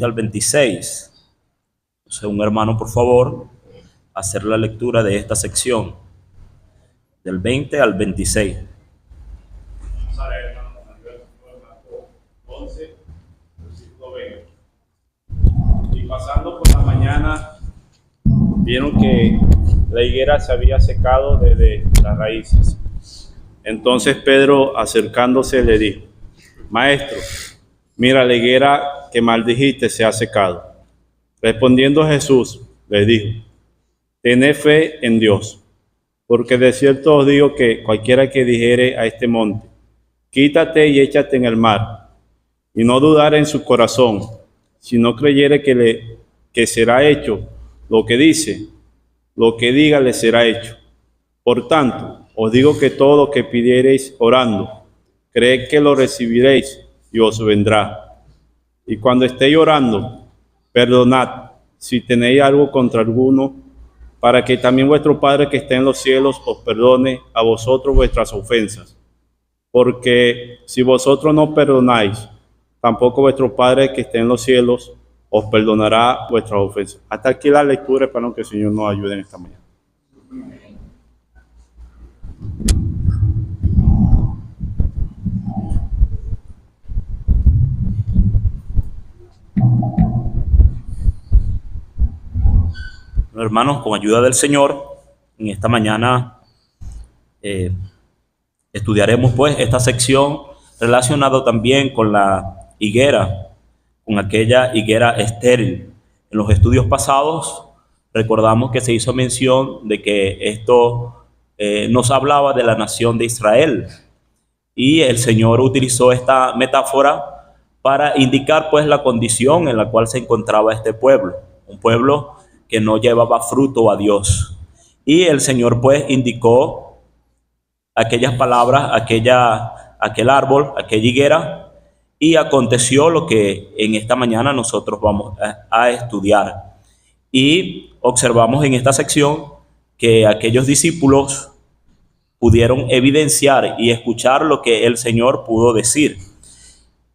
al 26. Entonces, un hermano, por favor, hacer la lectura de esta sección, del 20 al 26. Vamos a leer, hermano, Marcos 11, versículo 20. Y pasando por la mañana, vieron que la higuera se había secado desde las raíces. Entonces Pedro, acercándose, le dijo: Maestro, mira, la higuera que maldijiste se ha secado. Respondiendo Jesús, les dijo: Tened fe en Dios, porque de cierto os digo que cualquiera que dijere a este monte: quítate y échate en el mar, y no dudare en su corazón, sino creyere que será hecho lo que dice, lo que diga le será hecho. Por tanto, os digo que todo lo que pidiereis orando, creed que lo recibiréis y os vendrá. Y cuando estéis orando, perdonad si tenéis algo contra alguno, para que también vuestro Padre que está en los cielos os perdone a vosotros vuestras ofensas. Porque si vosotros no perdonáis, tampoco vuestro Padre que está en los cielos os perdonará vuestras ofensas. Hasta aquí la lectura, espero que el Señor nos ayude en esta mañana. Hermanos, con ayuda del Señor, en esta mañana estudiaremos pues esta sección relacionada también con la higuera, con aquella higuera estéril. En los estudios pasados recordamos que se hizo mención de que esto nos hablaba de la nación de Israel, y el Señor utilizó esta metáfora para indicar pues la condición en la cual se encontraba este pueblo, un pueblo que no llevaba fruto a Dios. Y el Señor pues indicó aquellas palabras, aquel árbol, aquella higuera, y aconteció lo que en esta mañana nosotros vamos a estudiar. Y observamos en esta sección que aquellos discípulos pudieron evidenciar y escuchar lo que el Señor pudo decir.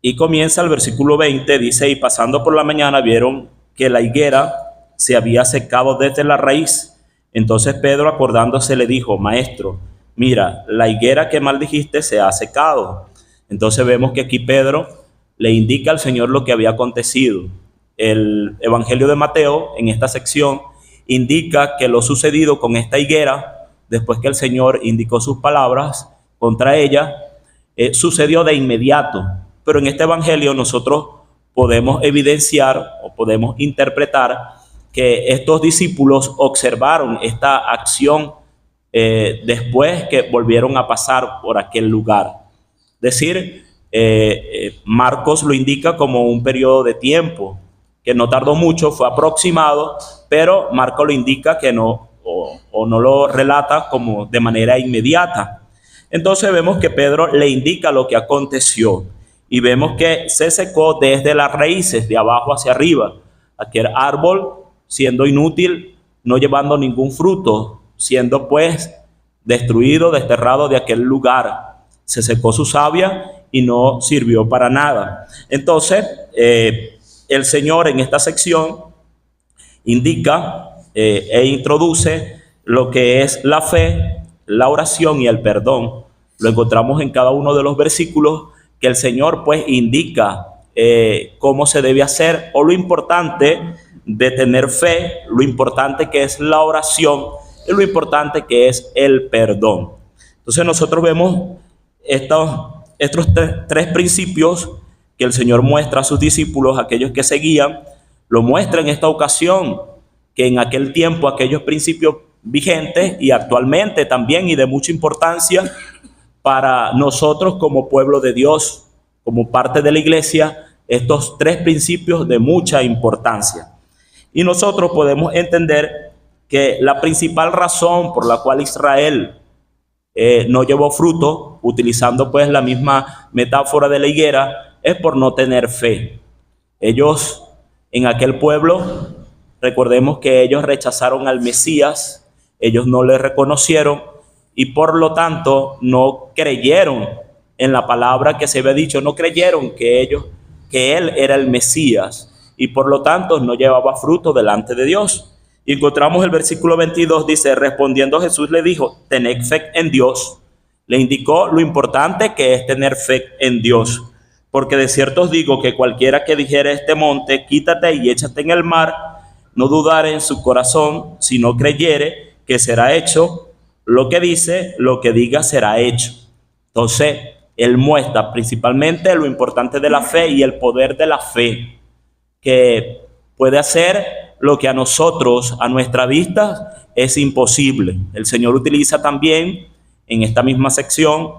Y comienza el versículo 20, dice: y pasando por la mañana vieron que la higuera se había secado desde la raíz. Entonces Pedro, acordándose, le dijo: Maestro, mira, la higuera que maldijiste se ha secado. Entonces vemos que aquí Pedro le indica al Señor lo que había acontecido. El Evangelio de Mateo, en esta sección, indica que lo sucedido con esta higuera, después que el Señor indicó sus palabras contra ella, sucedió de inmediato. Pero en este Evangelio nosotros podemos evidenciar o podemos interpretar que estos discípulos observaron esta acción después que volvieron a pasar por aquel lugar. Es decir, Marcos lo indica como un periodo de tiempo que no tardó mucho, fue aproximado, pero Marcos lo indica que no, o no lo relata como de manera inmediata. Entonces vemos que Pedro le indica lo que aconteció, y vemos que se secó desde las raíces, de abajo hacia arriba. Aquel árbol siendo inútil, no llevando ningún fruto, siendo pues destruido, desterrado de aquel lugar. Se secó su savia y no sirvió para nada. Entonces, el Señor en esta sección indica e introduce lo que es la fe, la oración y el perdón. Lo encontramos en cada uno de los versículos que el Señor pues indica cómo se debe hacer, o lo importante de tener fe, lo importante que es la oración y lo importante que es el perdón. Entonces nosotros vemos estos tres principios que el Señor muestra a sus discípulos, aquellos que seguían, lo muestra en esta ocasión, que en aquel tiempo aquellos principios vigentes y actualmente también, y de mucha importancia para nosotros como pueblo de Dios, como parte de la iglesia, estos tres principios de mucha importancia. Y nosotros podemos entender que la principal razón por la cual Israel no llevó fruto, utilizando pues la misma metáfora de la higuera, es por no tener fe. Ellos en aquel pueblo, recordemos que ellos rechazaron al Mesías, ellos no le reconocieron y por lo tanto no creyeron en la palabra que se había dicho, no creyeron que él era el Mesías. y por lo tanto no llevaba fruto delante de Dios. Y encontramos el versículo 22, dice, respondiendo Jesús le dijo, tened fe en Dios. Le indicó lo importante que es tener fe en Dios. Porque de cierto os digo que cualquiera que dijere a este monte, quítate y échate en el mar, no dudare en su corazón, si no creyere que será hecho lo que dice, lo que diga será hecho. Entonces, él muestra principalmente lo importante de la fe y el poder de la fe, que puede hacer lo que a nosotros, a nuestra vista, es imposible. El Señor utiliza también en esta misma sección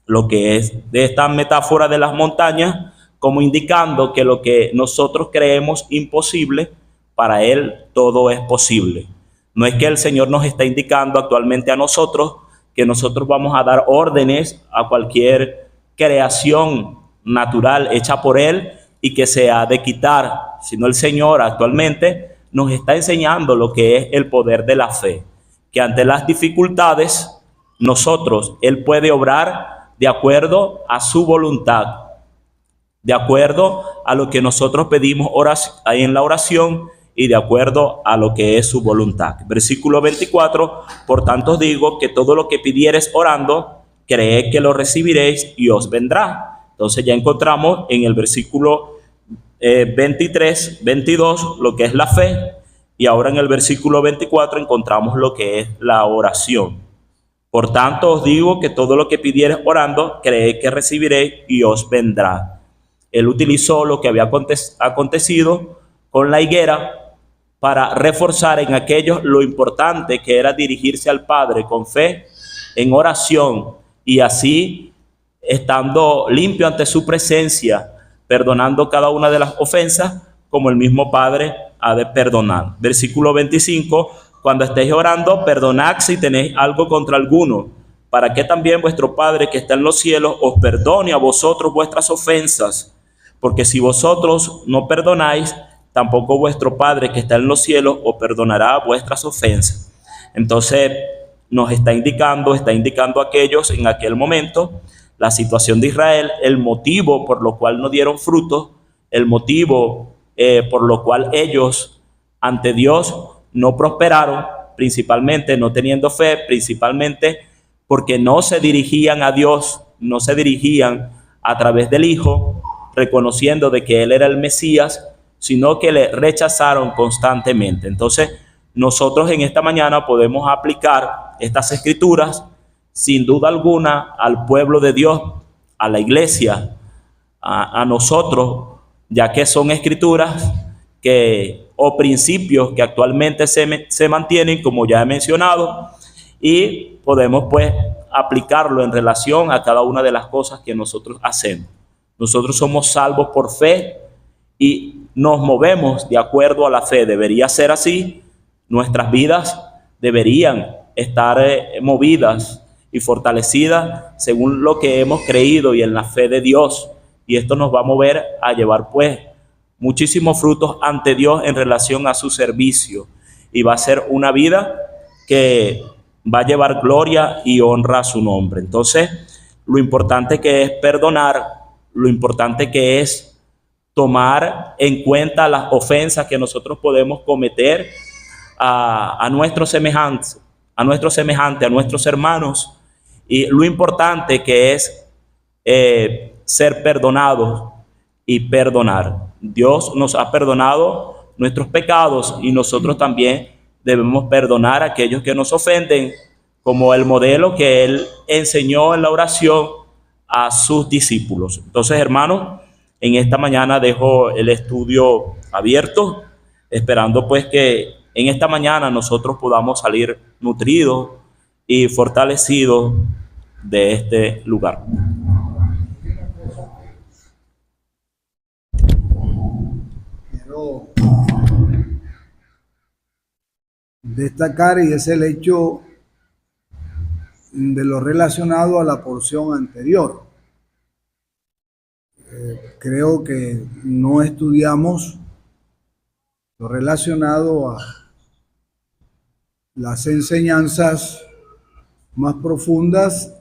lo que es de esta metáfora de las montañas, como indicando que lo que nosotros creemos imposible, para Él todo es posible. No es que el Señor nos está indicando actualmente a nosotros que nosotros vamos a dar órdenes a cualquier creación natural hecha por Él y que se ha de quitar, sino el Señor actualmente nos está enseñando lo que es el poder de la fe, que ante las dificultades nosotros, Él puede obrar de acuerdo a su voluntad, de acuerdo a lo que nosotros pedimos ahí en la oración y de acuerdo a lo que es su voluntad. Versículo 24, por tanto os digo que todo lo que pidiereis orando, creed que lo recibiréis y os vendrá. Entonces ya encontramos en el versículo 23, 22 lo que es la fe, y ahora en el versículo 24 encontramos lo que es la oración. Por tanto os digo que todo lo que pidiereis orando, creed que recibiréis y os vendrá. Él utilizó lo que había acontecido con la higuera para reforzar en aquellos lo importante que era dirigirse al Padre con fe, en oración, y así, estando limpio ante su presencia, perdonando cada una de las ofensas, como el mismo Padre ha de perdonar. Versículo 25, cuando estéis orando, perdonad si tenéis algo contra alguno, para que también vuestro Padre que está en los cielos os perdone a vosotros vuestras ofensas, porque si vosotros no perdonáis, tampoco vuestro Padre que está en los cielos os perdonará vuestras ofensas. Entonces nos está indicando a aquellos en aquel momento la situación de Israel, el motivo por lo cual no dieron fruto, el motivo por lo cual ellos ante Dios no prosperaron, principalmente no teniendo fe, principalmente porque no se dirigían a Dios, no se dirigían a través del Hijo, reconociendo de que Él era el Mesías, sino que le rechazaron constantemente. Entonces, nosotros en esta mañana podemos aplicar estas escrituras, sin duda alguna, al pueblo de Dios, a la iglesia, a nosotros, ya que son escrituras o principios que actualmente se mantienen, como ya he mencionado, y podemos pues aplicarlo en relación a cada una de las cosas que nosotros hacemos. Nosotros somos salvos por fe y nos movemos de acuerdo a la fe. Debería ser así. Nuestras vidas deberían estar movidas y fortalecidas según lo que hemos creído y en la fe de Dios. Y esto nos va a mover a llevar pues muchísimos frutos ante Dios en relación a su servicio. Y va a ser una vida que va a llevar gloria y honra a su nombre. Entonces, lo importante que es perdonar, lo importante que es tomar en cuenta las ofensas que nosotros podemos cometer a nuestros semejantes, a nuestros hermanos, y lo importante que es ser perdonados y perdonar. Dios nos ha perdonado nuestros pecados y nosotros también debemos perdonar a aquellos que nos ofenden, como el modelo que Él enseñó en la oración a sus discípulos. Entonces, hermanos, en esta mañana dejo el estudio abierto, esperando pues que en esta mañana nosotros podamos salir nutridos y fortalecidos de este lugar. Quiero destacar, y es el hecho de lo relacionado a la porción anterior. Creo que no estudiamos lo relacionado a las enseñanzas más profundas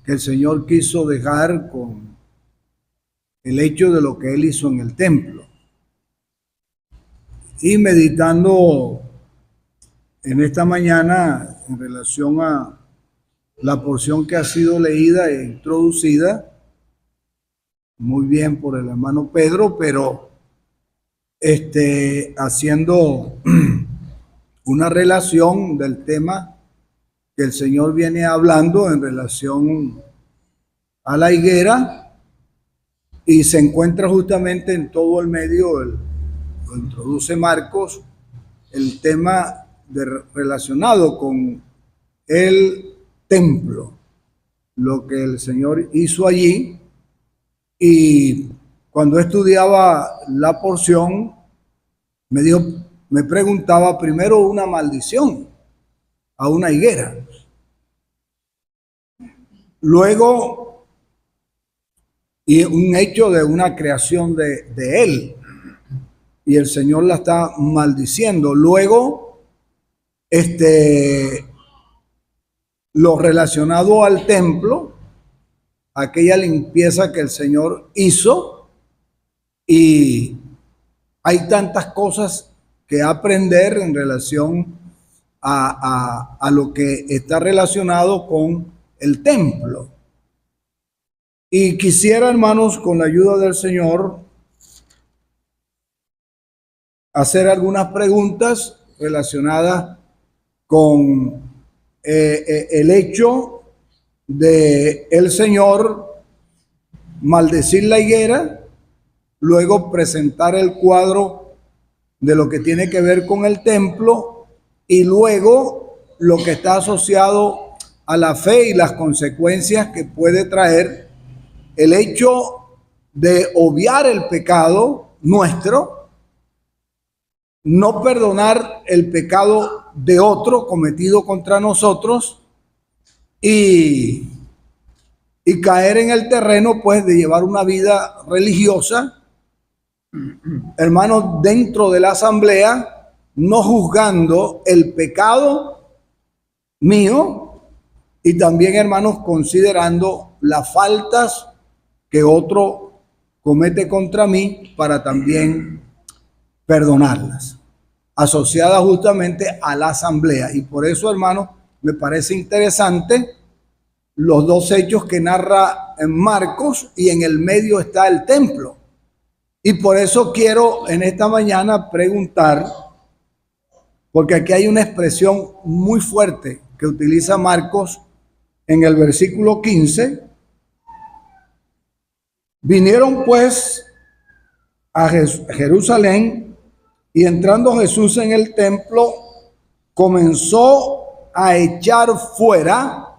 que el Señor quiso dejar con el hecho de lo que Él hizo en el templo. Y meditando en esta mañana en relación a la porción que ha sido leída e introducida muy bien por el hermano Pedro, pero haciendo una relación del tema que el Señor viene hablando en relación a la higuera, y se encuentra justamente en todo el medio, lo introduce Marcos, el tema relacionado con el templo, lo que el Señor hizo allí. Y cuando estudiaba la porción, me preguntaba primero una maldición a una higuera, luego y un hecho de una creación de él, y el Señor la está maldiciendo. Luego, lo relacionado al templo, aquella limpieza que el Señor hizo, y hay tantas cosas que aprender en relación a lo que está relacionado con el templo. Y quisiera, hermanos, con la ayuda del Señor, hacer algunas preguntas relacionadas con el hecho de el Señor maldecir la higuera, luego presentar el cuadro de lo que tiene que ver con el templo, y luego lo que está asociado a la fe y las consecuencias que puede traer el hecho de obviar el pecado nuestro, no perdonar el pecado de otro cometido contra nosotros, y caer en el terreno pues de llevar una vida religiosa, hermanos, dentro de la asamblea, no juzgando el pecado mío, y también, hermanos, considerando las faltas que otro comete contra mí para también perdonarlas, asociadas justamente a la asamblea. Y por eso, hermanos, me parece interesante los dos hechos que narra en Marcos, y en el medio está el templo. Y por eso quiero en esta mañana preguntar, porque aquí hay una expresión muy fuerte que utiliza Marcos en el versículo 15. Vinieron pues a Jerusalén, y entrando Jesús en el templo, comenzó a echar fuera,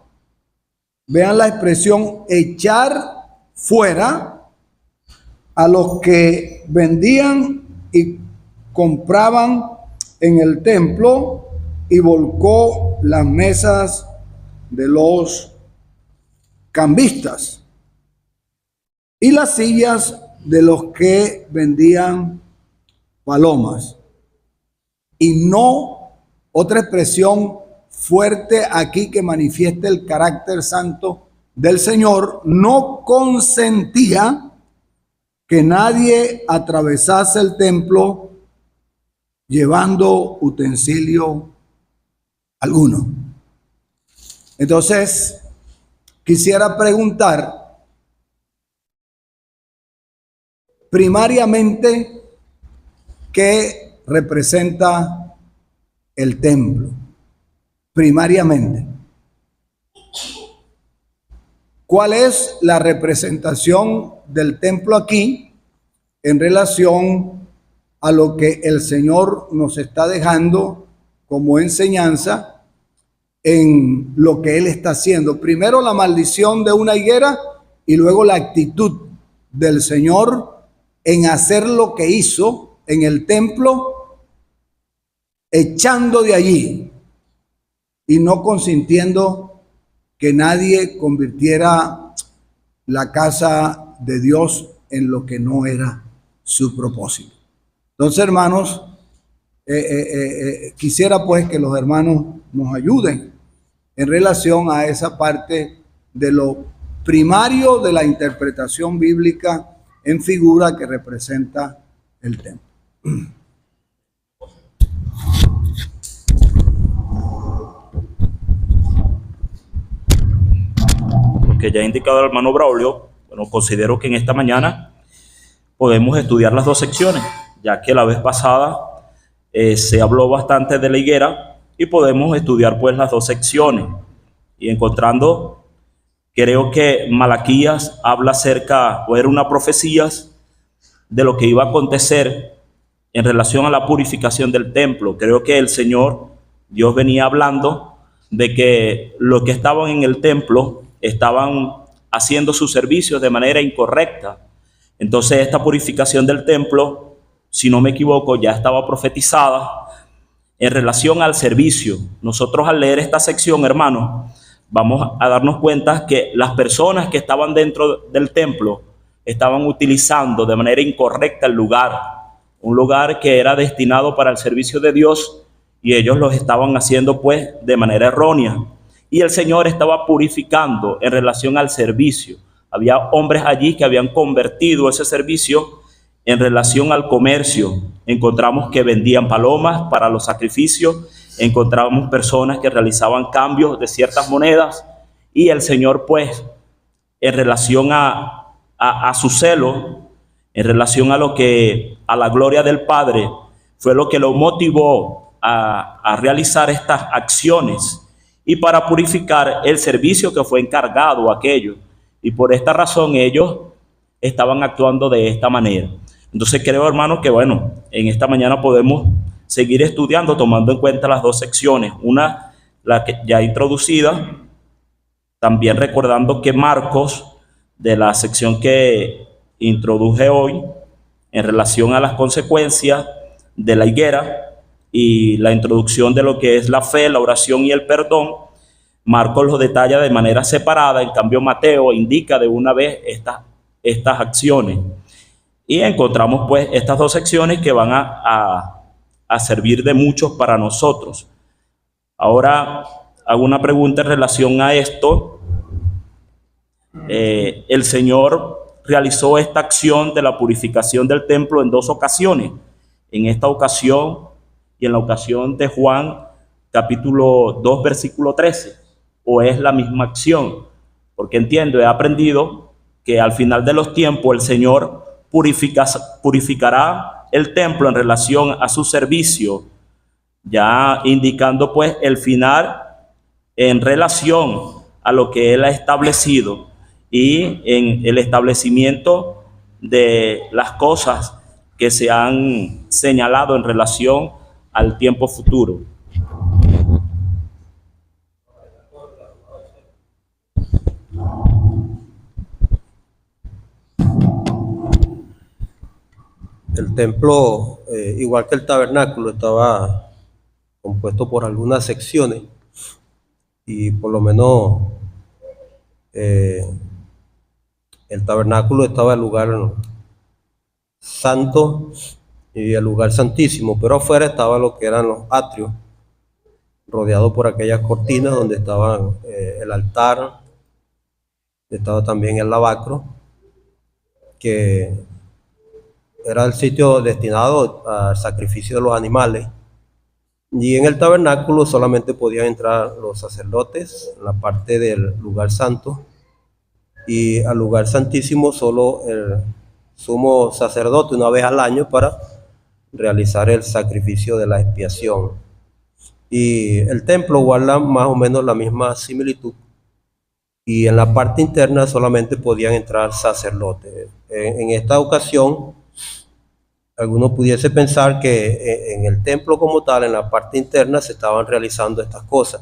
vean la expresión, echar fuera, a los que vendían y compraban en el templo, y volcó las mesas de los cambistas y las sillas de los que vendían palomas. Y no, otra expresión fuerte aquí que manifiesta el carácter santo del Señor, no consentía que nadie atravesase el templo llevando utensilio alguno. Entonces, quisiera preguntar, primariamente, ¿qué representa el templo? Primariamente, ¿cuál es la representación del templo aquí en relación a lo que el Señor nos está dejando como enseñanza en lo que Él está haciendo? Primero la maldición de una higuera, y luego la actitud del Señor en hacer lo que hizo en el templo, echando de allí y no consintiendo que nadie convirtiera la casa de Dios en lo que no era su propósito. Entonces, hermanos, quisiera pues que los hermanos nos ayuden en relación a esa parte de lo primario de la interpretación bíblica en figura que representa el templo. lo que ya ha indicado el hermano Braulio, bueno, considero que en esta mañana podemos estudiar las dos secciones, ya que la vez pasada se habló bastante de la higuera y podemos estudiar pues las dos secciones. Y encontrando, creo que Malaquías habla acerca, o era una profecía de lo que iba a acontecer en relación a la purificación del templo. Creo que el Señor, Dios venía hablando de que los que estaban en el templo estaban haciendo sus servicios de manera incorrecta. Entonces esta purificación del templo, si no me equivoco, ya estaba profetizada en relación al servicio. Nosotros al leer esta sección, hermanos, vamos a darnos cuenta que las personas que estaban dentro del templo estaban utilizando de manera incorrecta el lugar, un lugar que era destinado para el servicio de Dios, y ellos los estaban haciendo pues de manera errónea. Y el Señor estaba purificando en relación al servicio. Había hombres allí que habían convertido ese servicio en relación al comercio. Encontramos que vendían palomas para los sacrificios, encontramos personas que realizaban cambios de ciertas monedas, y el Señor pues en relación a su celo, en relación a la gloria del Padre, fue lo que lo motivó a realizar estas acciones y para purificar el servicio que fue encargado a aquello. Y por esta razón ellos estaban actuando de esta manera. Entonces creo, hermanos, que bueno, en esta mañana podemos seguir estudiando tomando en cuenta las dos secciones. Una, la que ya introducida, también recordando que Marcos, de la sección que introduje hoy, en relación a las consecuencias de la higuera y la introducción de lo que es la fe, la oración y el perdón, Marcos los detalla de manera separada. En cambio Mateo indica de una vez estas acciones, y encontramos pues estas dos secciones que van a servir de mucho para nosotros. Ahora hago una pregunta en relación a esto. El Señor realizó esta acción de la purificación del templo en dos ocasiones, en esta ocasión y en la ocasión de Juan capítulo 2 versículo 13, o es la misma acción, porque entiendo, he aprendido que al final de los tiempos el Señor purificará el templo en relación a su servicio, ya indicando pues el final en relación a lo que Él ha establecido y en el establecimiento de las cosas que se han señalado en relación al tiempo futuro. El templo, igual que el tabernáculo, estaba compuesto por algunas secciones, y por lo menos el tabernáculo estaba en el lugar santo y el lugar santísimo, pero afuera estaba lo que eran los atrios, rodeado por aquellas cortinas donde estaban el altar, estaba también el lavacro, que era el sitio destinado al sacrificio de los animales. Y en el tabernáculo solamente podían entrar los sacerdotes en la parte del lugar santo, y al lugar santísimo solo el sumo sacerdote una vez al año para realizar el sacrificio de la expiación. Y el templo guarda más o menos la misma similitud, y en la parte interna solamente podían entrar sacerdotes. En esta ocasión, algunos pudiese pensar que en el templo como tal, en la parte interna, se estaban realizando estas cosas.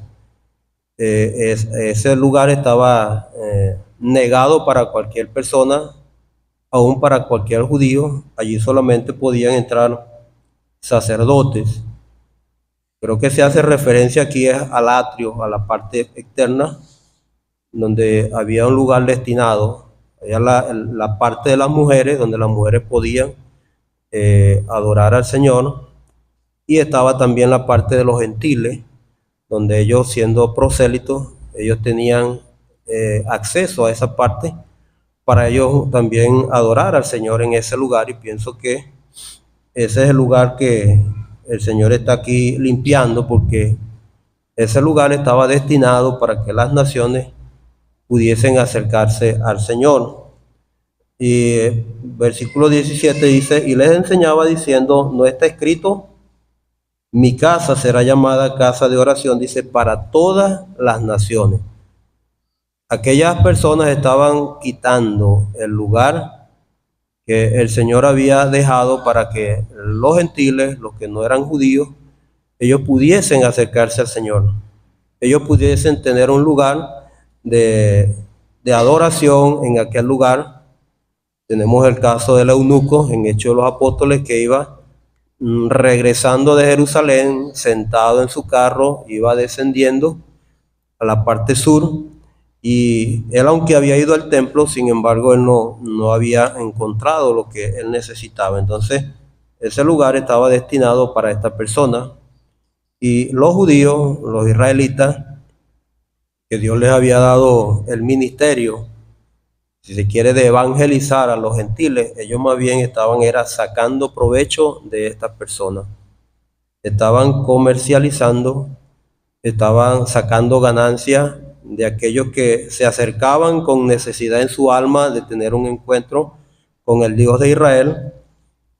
Ese lugar estaba negado para cualquier persona, aún para cualquier judío. Allí solamente podían entrar sacerdotes. Creo que se hace referencia aquí al atrio, a la parte externa, donde había un lugar destinado. Había la parte de las mujeres, donde las mujeres podían adorar al Señor, y estaba también la parte de los gentiles, donde ellos, siendo prosélitos, ellos tenían acceso a esa parte para ellos también adorar al Señor en ese lugar. Y pienso que ese es el lugar que el Señor está aquí limpiando, porque ese lugar estaba destinado para que las naciones pudiesen acercarse al Señor. Y versículo 17 dice, y les enseñaba diciendo, no está escrito, mi casa será llamada casa de oración, dice, para todas las naciones. Aquellas personas estaban quitando el lugar que el Señor había dejado para que los gentiles, los que no eran judíos, ellos pudiesen acercarse al Señor. Ellos pudiesen tener un lugar de adoración en aquel lugar. Tenemos el caso del eunuco en Hechos de los Apóstoles, que iba regresando de Jerusalén, sentado en su carro, iba descendiendo a la parte sur, y él, aunque había ido al templo, sin embargo, él no había encontrado lo que él necesitaba. Entonces, ese lugar estaba destinado para esta persona, y los judíos, los israelitas, que Dios les había dado el ministerio, si se quiere, de evangelizar a los gentiles, ellos más bien estaban sacando provecho de estas personas. Estaban comercializando, estaban sacando ganancias de aquellos que se acercaban con necesidad en su alma de tener un encuentro con el Dios de Israel,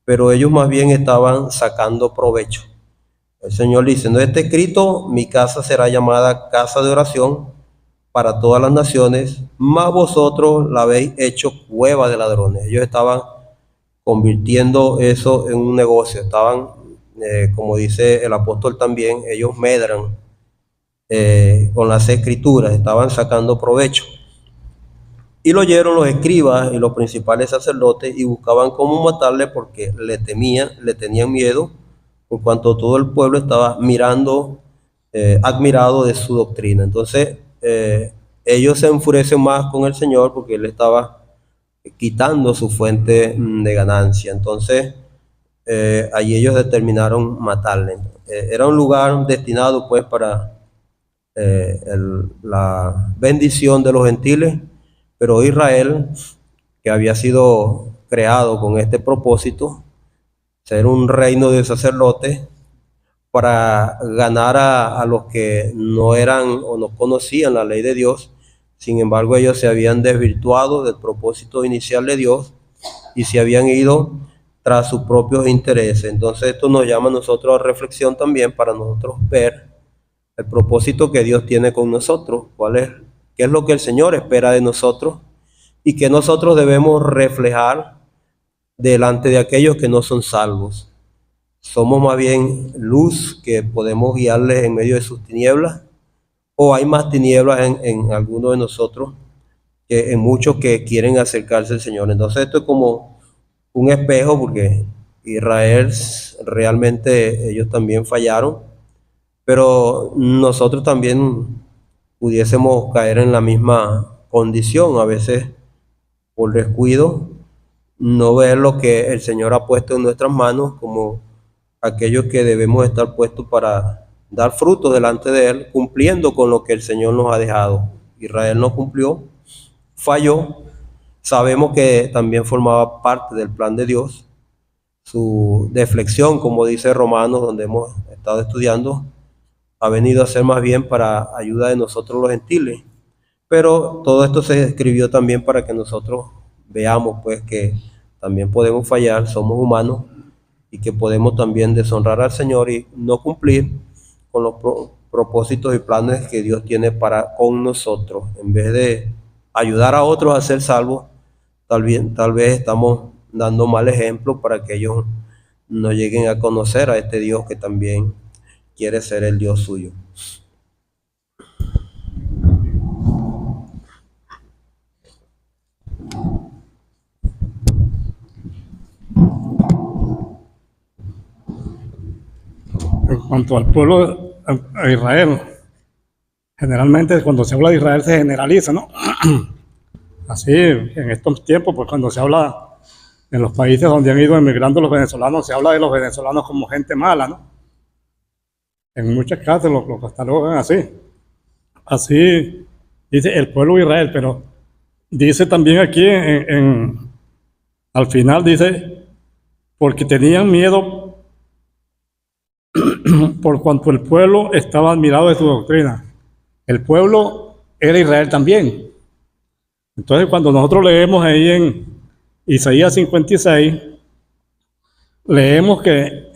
pero ellos más bien estaban sacando provecho. El Señor dice, no está escrito, mi casa será llamada casa de oración para todas las naciones, mas vosotros la habéis hecho cueva de ladrones. Ellos estaban convirtiendo eso en un negocio, estaban, como dice el apóstol también, ellos medran con las escrituras, estaban sacando provecho. Y lo oyeron los escribas y los principales sacerdotes y buscaban cómo matarle, porque le tenían miedo, por cuanto todo el pueblo estaba mirando, admirado de su doctrina. Entonces, ellos se enfurecen más con el Señor porque él estaba quitando su fuente de ganancia. Entonces, allí ellos determinaron matarle. Era un lugar destinado pues para la bendición de los gentiles, pero Israel, que había sido creado con este propósito, ser un reino de sacerdotes, para ganar a los que no eran o no conocían la ley de Dios. Sin embargo, ellos se habían desvirtuado del propósito inicial de Dios y se habían ido tras sus propios intereses. Entonces esto nos llama a nosotros a reflexión también, para nosotros ver el propósito que Dios tiene con nosotros, qué es lo que el Señor espera de nosotros y que nosotros debemos reflejar delante de aquellos que no son salvos. ¿Somos más bien luz que podemos guiarles en medio de sus tinieblas? ¿O hay más tinieblas en algunos de nosotros que en muchos que quieren acercarse al Señor? Entonces esto es como un espejo, porque Israel realmente ellos también fallaron, pero nosotros también pudiésemos caer en la misma condición, a veces por descuido, no ver lo que el Señor ha puesto en nuestras manos como aquellos que debemos estar puestos para dar frutos delante de Él, cumpliendo con lo que el Señor nos ha dejado. Israel no cumplió, falló. Sabemos que también formaba parte del plan de Dios. Su deflexión, como dice Romanos, donde hemos estado estudiando, ha venido a ser más bien para ayuda de nosotros los gentiles. Pero todo esto se escribió también para que nosotros veamos pues que también podemos fallar, somos humanos, y que podemos también deshonrar al Señor y no cumplir con los propósitos y planes que Dios tiene con nosotros. En vez de ayudar a otros a ser salvos, tal vez estamos dando mal ejemplo para que ellos no lleguen a conocer a este Dios que también quiere ser el Dios suyo. En cuanto al pueblo de Israel, generalmente cuando se habla de Israel se generaliza, ¿no? Así, en estos tiempos, pues cuando se habla en los países donde han ido emigrando los venezolanos, se habla de los venezolanos como gente mala, ¿no? En muchas casas los catalogan así. Así dice el pueblo de Israel, pero dice también aquí, al final dice, porque tenían miedo por cuanto el pueblo estaba admirado de su doctrina. El pueblo era Israel también, Entonces, cuando nosotros leemos ahí en Isaías 56, leemos que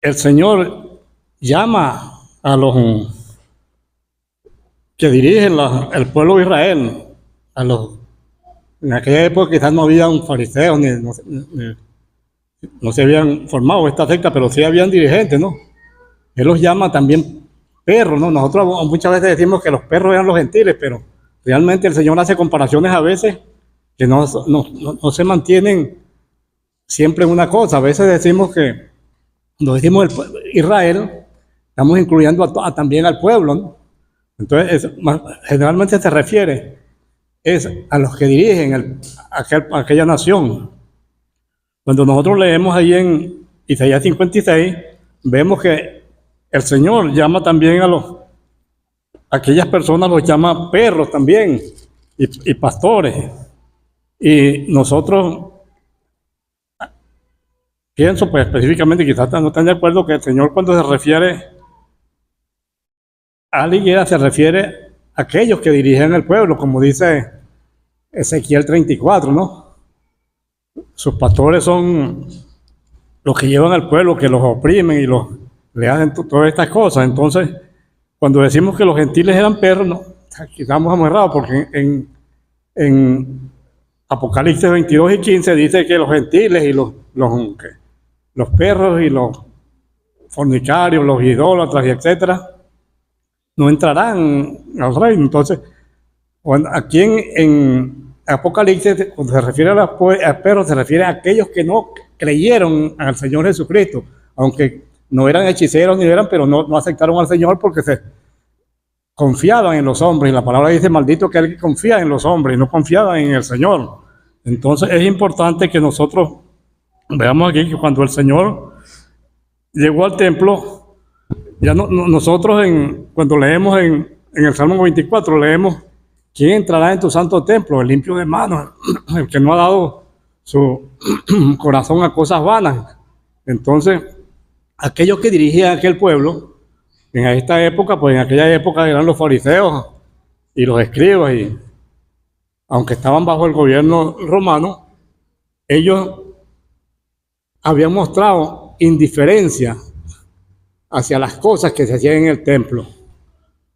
el Señor llama a los que dirigen el pueblo de Israel, en aquella época quizás no habían fariseos, no se habían formado esta secta, pero sí habían dirigentes, ¿no? Él los llama también perros, ¿no? Nosotros muchas veces decimos que los perros eran los gentiles, pero realmente el Señor hace comparaciones a veces que no se mantienen siempre en una cosa. A veces decimos que, cuando decimos Israel, estamos incluyendo también al pueblo, ¿no? Entonces, generalmente se refiere a los que dirigen aquella nación. Cuando nosotros leemos ahí en Isaías 56, vemos que el Señor llama también aquellas personas, los llama perros también, y pastores. Y nosotros, pienso pues específicamente, quizás no están de acuerdo, que el Señor, cuando se refiere a la higuera, se refiere a aquellos que dirigen el pueblo, como dice Ezequiel 34, ¿no? Sus pastores son los que llevan al pueblo, que los oprimen y le hacen todas estas cosas. Entonces, cuando decimos que los gentiles eran perros, no, estamos errados, porque en Apocalipsis 22 y 15 dice que los gentiles y los perros y los fornicarios, los idólatras y etcétera, no entrarán al reino. Entonces, aquí en Apocalipsis, cuando se refiere a perros, se refiere a aquellos que no creyeron al Señor Jesucristo, aunque no eran hechiceros ni pero no aceptaron al Señor porque se confiaban en los hombres. Y la palabra dice: maldito que el que confía en los hombres y no confiaba en el Señor. Entonces es importante que nosotros veamos aquí que cuando el Señor llegó al templo, ya nosotros cuando leemos en el Salmo 24, leemos: ¿quién entrará en tu santo templo? El limpio de manos, el que no ha dado su corazón a cosas vanas. Entonces, aquellos que dirigían aquel pueblo, en esta época, pues en aquella época eran los fariseos y los escribas, y aunque estaban bajo el gobierno romano, ellos habían mostrado indiferencia hacia las cosas que se hacían en el templo.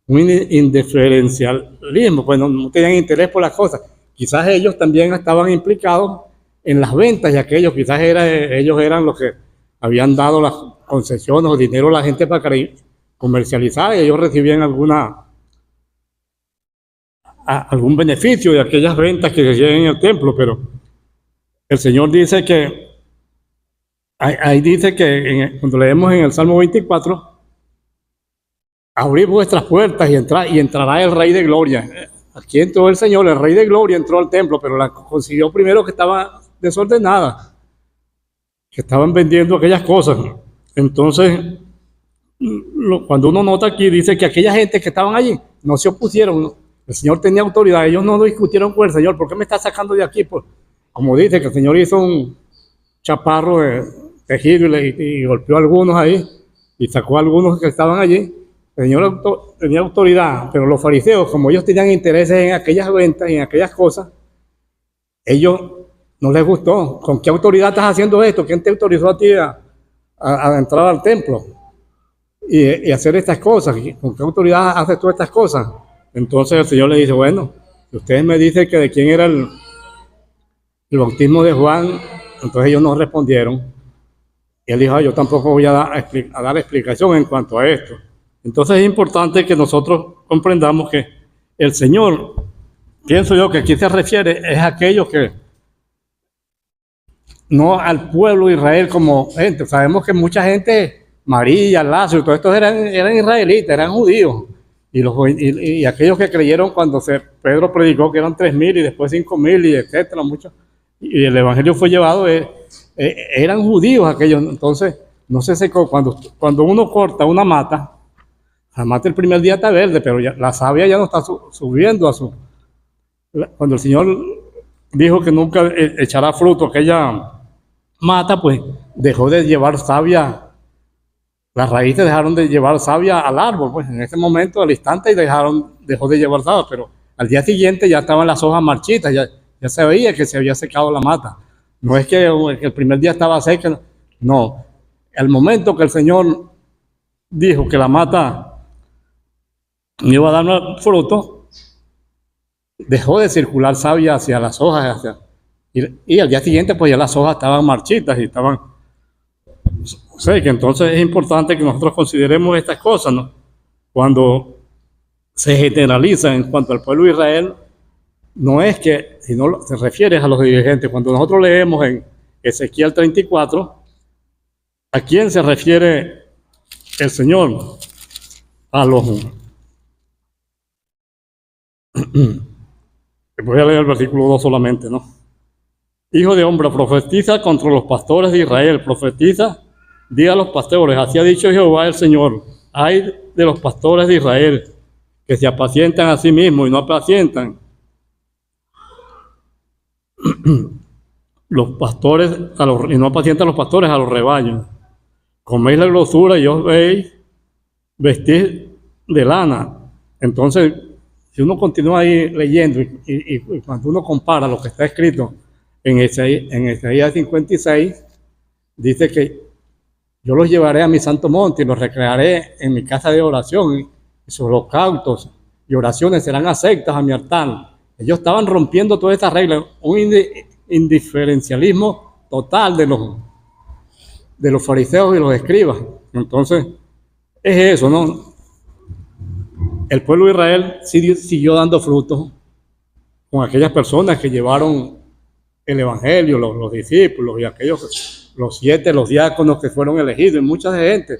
Un indiferencialismo, pues no tenían interés por las cosas. Quizás ellos también estaban implicados en las ventas, y aquellos quizás ellos eran los que habían dado las concesiones o dinero a la gente para comercializar, y ellos recibían algún beneficio de aquellas ventas que se hacían en el templo. Pero el Señor dice que, ahí dice que cuando leemos en el Salmo 24, abrid vuestras puertas y entrará el Rey de Gloria. Aquí entró el Señor, el Rey de Gloria entró al templo, pero la consiguió primero que estaba desordenada, que estaban vendiendo aquellas cosas. Entonces, cuando uno nota aquí, dice que aquella gente que estaban allí no se opusieron, ¿no? El Señor tenía autoridad, ellos no discutieron con el Señor: ¿por qué me está sacando de aquí? Pues, como dice que el Señor hizo un chaparro de tejido y golpeó a algunos ahí y sacó a algunos que estaban allí. El Señor tenía autoridad, pero los fariseos, como ellos tenían intereses en aquellas ventas y en aquellas cosas, ellos no les gustó. ¿Con qué autoridad estás haciendo esto? ¿Quién te autorizó a ti a entrar al templo y hacer estas cosas? ¿Con qué autoridad haces tú estas cosas? Entonces el Señor le dice: bueno, si ustedes me dicen que de quién era el bautismo de Juan, entonces ellos no respondieron. Y él dijo: yo tampoco voy a dar explicación en cuanto a esto. Entonces es importante que nosotros comprendamos que el Señor, pienso yo que aquí se refiere es a aquellos que, no al pueblo de Israel como gente. Sabemos que mucha gente, María, Lázaro, todos estos eran israelitas, eran judíos. Y aquellos que creyeron cuando Pedro predicó, que eran 3,000 y después 5,000 y etcétera, muchos. Y el evangelio fue llevado, eran judíos aquellos. Entonces, no sé si cuando uno corta una mata, la mata el primer día está verde, pero la savia ya no está subiendo cuando el Señor dijo que nunca echará fruto aquella mata, pues dejó de llevar savia. Las raíces dejaron de llevar savia al árbol, pues en ese momento, al instante, dejó de llevar savia, pero al día siguiente ya estaban las hojas marchitas, ya se veía que se había secado la mata. No es que el primer día estaba seca, no. El momento que el Señor dijo que la mata no iba a dar fruto, dejó de circular savia hacia las hojas, y al día siguiente pues ya las hojas estaban marchitas y estaban... O sea, que entonces es importante que nosotros consideremos estas cosas, ¿no? Cuando se generaliza en cuanto al pueblo de Israel, no es que, si no se refiere a los dirigentes, cuando nosotros leemos en Ezequiel 34, ¿a quién se refiere el Señor? A los... Voy a leer el versículo 2 solamente, ¿no? Hijo de hombre, profetiza contra los pastores de Israel, profetiza, diga a los pastores, así ha dicho Jehová el Señor, ay de los pastores de Israel, que se apacientan a sí mismos y no apacientan los pastores, y no apacientan los pastores a los rebaños. Coméis la grosura y os veis vestir de lana. Entonces, si uno continúa ahí leyendo y cuando uno compara lo que está escrito en Isaías 56, dice que yo los llevaré a mi santo monte y los recrearé en mi casa de oración, y sus holocaustos y oraciones serán aceptas a mi altar. Ellos estaban rompiendo todas estas reglas, un indiferencialismo total de los fariseos y los escribas. Entonces, es eso, ¿no? El pueblo de Israel siguió dando frutos con aquellas personas que llevaron el evangelio, los discípulos y aquellos, los 7, los diáconos que fueron elegidos, y mucha gente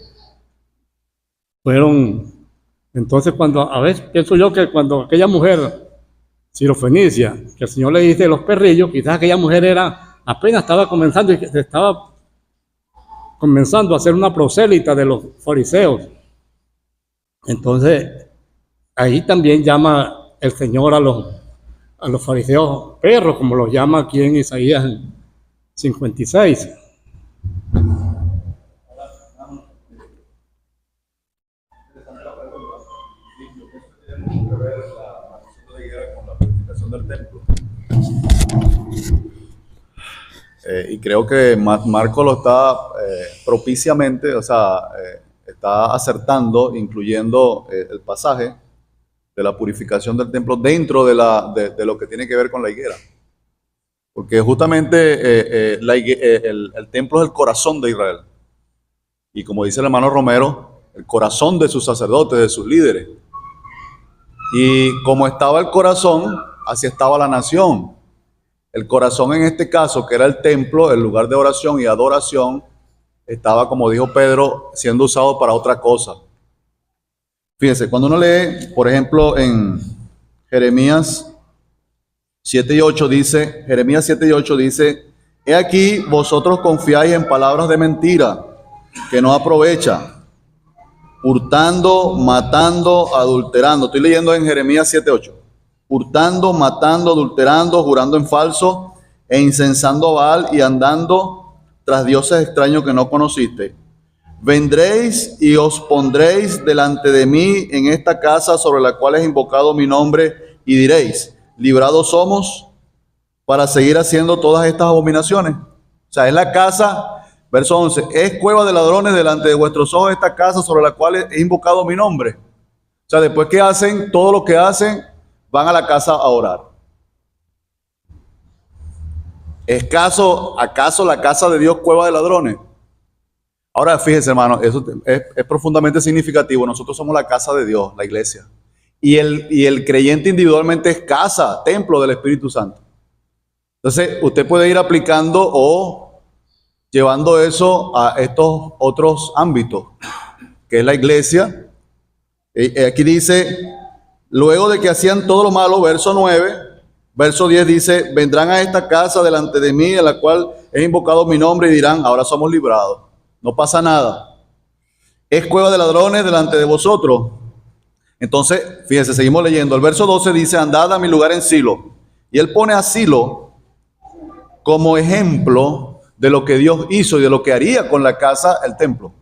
fueron. Entonces, a veces pienso yo que cuando aquella mujer sirofenicia, que el Señor le dice los perrillos, quizás aquella mujer apenas estaba comenzando y que se estaba comenzando a ser una prosélita de los fariseos. Entonces, ahí también llama el Señor a los fariseos perros, como los llama aquí en Isaías 56. Del templo. Y creo que Marco lo está propiciamente, o sea, está acertando, incluyendo el pasaje de la purificación del templo dentro de lo que tiene que ver con la higuera. Porque justamente el templo es el corazón de Israel. Y como dice el hermano Romero, el corazón de sus sacerdotes, de sus líderes. Y como estaba el corazón, así estaba la nación. El corazón en este caso, que era el templo, el lugar de oración y adoración, estaba, como dijo Pedro, siendo usado para otra cosa. Fíjense, cuando uno lee, por ejemplo, en Jeremías 7 y 8 dice, he aquí vosotros confiáis en palabras de mentira, que no aprovechan, hurtando, matando, adulterando. Estoy leyendo en Jeremías 7:8. Hurtando, matando, adulterando, jurando en falso, e incensando a Baal y andando tras dioses extraños que no conociste. Vendréis y os pondréis delante de mí en esta casa sobre la cual es invocado mi nombre, y diréis, librados somos para seguir haciendo todas estas abominaciones. O sea, es la casa, verso 11, es cueva de ladrones delante de vuestros ojos esta casa sobre la cual he invocado mi nombre. O sea, después que hacen todo lo que hacen, van a la casa a orar. ¿Acaso la casa de Dios cueva de ladrones? Ahora fíjense, hermano, eso es profundamente significativo. Nosotros somos la casa de Dios, la iglesia. Y el creyente individualmente es casa, templo del Espíritu Santo. Entonces, usted puede ir aplicando o llevando eso a estos otros ámbitos, que es la iglesia. Aquí dice, luego de que hacían todo lo malo, verso 9, verso 10 dice, vendrán a esta casa delante de mí, en la cual he invocado mi nombre, y dirán, ahora somos librados. No pasa nada. Es cueva de ladrones delante de vosotros. Entonces, fíjense, seguimos leyendo. El verso 12 dice, andad a mi lugar en Silo. Y él pone a Silo como ejemplo de lo que Dios hizo y de lo que haría con la casa, el templo.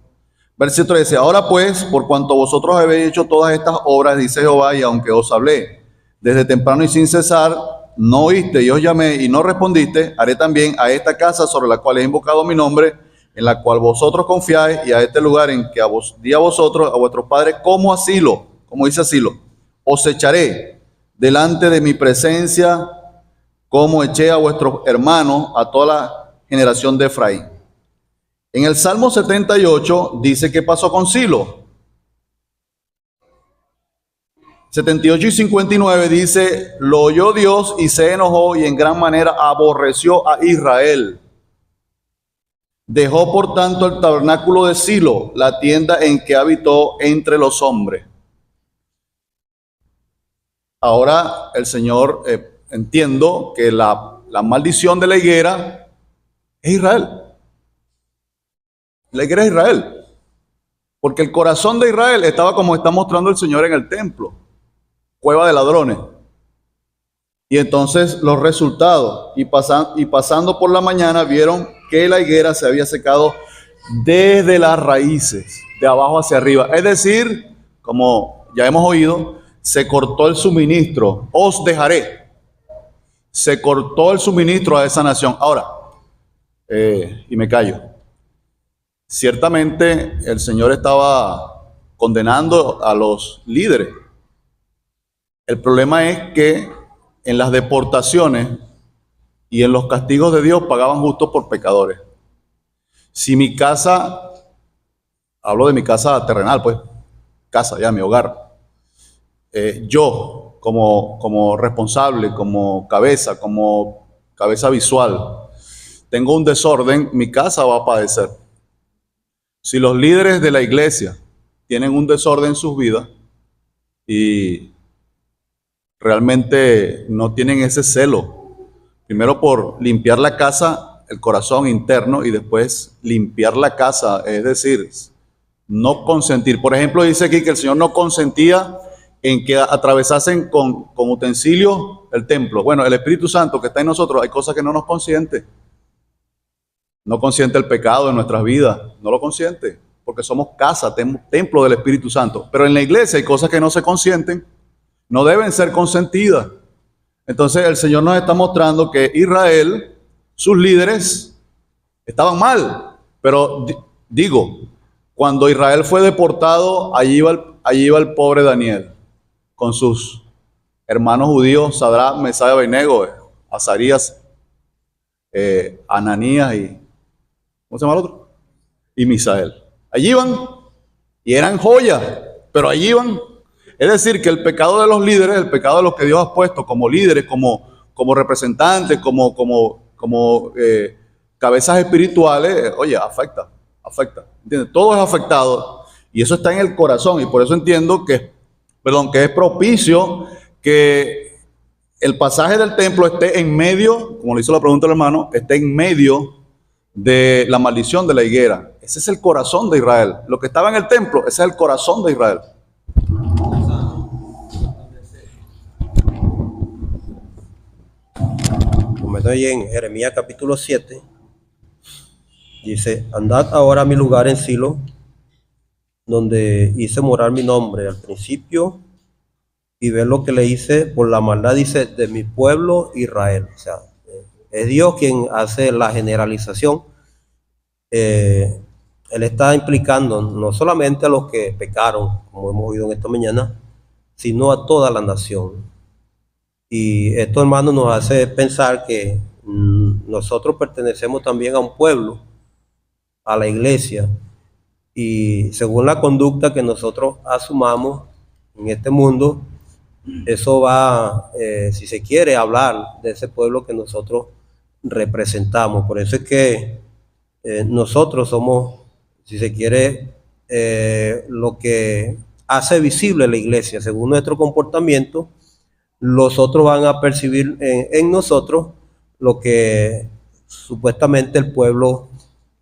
Versículo 13, ahora pues, por cuanto vosotros habéis hecho todas estas obras, dice Jehová, y aunque os hablé desde temprano y sin cesar, no oíste, y os llamé y no respondiste, haré también a esta casa sobre la cual he invocado mi nombre, en la cual vosotros confiáis, y a este lugar en que di a vosotros, a vuestros padres, como asilo, como dice asilo, os echaré delante de mi presencia, como eché a vuestros hermanos, a toda la generación de Efraín. En el Salmo 78 dice qué pasó con Silo. 78 y 59 dice, lo oyó Dios y se enojó y en gran manera aborreció a Israel. Dejó por tanto el tabernáculo de Silo, la tienda en que habitó entre los hombres. Ahora el Señor, entiendo que la maldición de la higuera es Israel. La higuera es Israel. Porque el corazón de Israel estaba como está mostrando el Señor en el templo. Cueva de ladrones. Y entonces los resultados, y pasando por la mañana, vieron que la higuera se había secado desde las raíces, de abajo hacia arriba. Es decir, como ya hemos oído, se cortó el suministro. Os dejaré. Se cortó el suministro a esa nación. Ahora, y me callo. Ciertamente el Señor estaba condenando a los líderes. El problema es que en las deportaciones y en los castigos de Dios pagaban justos por pecadores. Si mi casa, hablo de mi casa terrenal, pues, casa ya, mi hogar, yo como responsable, como cabeza visual, tengo un desorden, mi casa va a padecer. Si los líderes de la iglesia tienen un desorden en sus vidas y realmente no tienen ese celo, primero por limpiar la casa, el corazón interno, y después limpiar la casa, es decir, no consentir. Por ejemplo, dice aquí que el Señor no consentía en que atravesasen con utensilios el templo. Bueno, el Espíritu Santo que está en nosotros, hay cosas que no nos consiente. No consiente el pecado en nuestras vidas, no lo consiente, porque somos casa, templo del Espíritu Santo. Pero en la iglesia hay cosas que no se consienten, no deben ser consentidas. Entonces el Señor nos está mostrando que Israel, sus líderes, estaban mal. Pero digo, cuando Israel fue deportado, allí iba el pobre Daniel, con sus hermanos judíos, Sadrach, Mesach y Abednego, Azarías, Ananías y... ¿cómo se llama el otro? Y Misael. Allí iban y eran joyas, pero allí iban. Es decir, que el pecado de los líderes, el pecado de los que Dios ha puesto como líderes, como representantes, como cabezas espirituales, oye, afecta. ¿Entiendes? Todo es afectado y eso está en el corazón, y por eso entiendo que es propicio que el pasaje del templo esté en medio, como le hizo la pregunta al hermano, esté en medio de la maldición de la higuera. Ese es el corazón de Israel. Lo que estaba en el templo, ese es el corazón de Israel. Como estoy en Jeremías capítulo 7, dice, andad ahora a mi lugar en Silo, donde hice morar mi nombre al principio, y ver lo que le hice por la maldad, dice, de mi pueblo Israel. O sea, es Dios quien hace la generalización. Él está implicando no solamente a los que pecaron, como hemos oído en esta mañana, sino a toda la nación. Y esto, hermano, nos hace pensar que nosotros pertenecemos también a un pueblo, a la iglesia, y según la conducta que nosotros asumamos en este mundo, eso va, si se quiere, hablar de ese pueblo que nosotros representamos. Por eso es que nosotros somos, si se quiere, lo que hace visible la iglesia. Según nuestro comportamiento, los otros van a percibir en nosotros lo que supuestamente el pueblo